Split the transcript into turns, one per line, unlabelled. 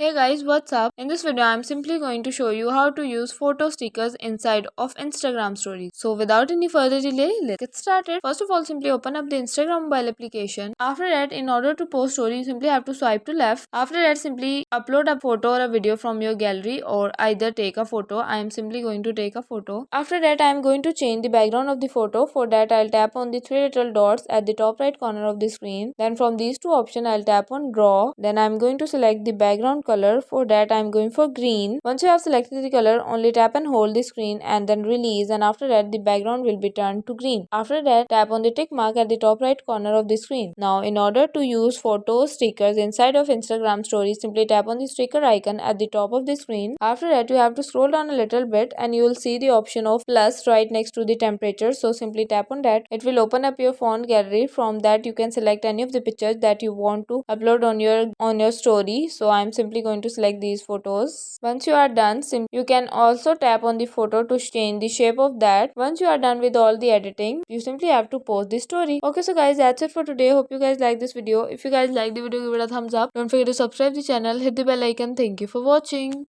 Hey guys, what's up? In this video, I'm simply going to show you how to use photo stickers inside of Instagram stories. So without any further delay, let's get started. First of all, simply open up the Instagram mobile application. After that, in order to post story, you simply have to swipe to left. After that, simply upload a photo or a video from your gallery or either take a photo. I am simply going to take a photo. After that, I am going to change the background of the photo. For that, I'll tap on the three little dots at the top right corner of the screen. Then from these two options, I'll tap on draw. Then I'm going to select the background color. For that, I'm going for green. Once you have selected the color, only tap and hold the screen and then release, and after that the background will be turned to green. After that, tap on the tick mark at the top right corner of the screen. Now in order to use photo stickers inside of Instagram stories, simply tap on the sticker icon at the top of the screen. After that, you have to scroll down a little bit and you will see the option of plus right next to the temperature. So simply tap on that. It will open up your phone gallery. From that, you can select any of the pictures that you want to upload on your story. So I'm simply going to select these photos. Once you are done, you can also tap on the photo to change the shape of that. Once you are done with all the editing, you simply have to post the story. Okay, so guys, that's it for today. Hope you guys like this video. If you guys like the video, give it a thumbs up. Don't forget to subscribe the channel, hit the bell icon. Thank you for watching.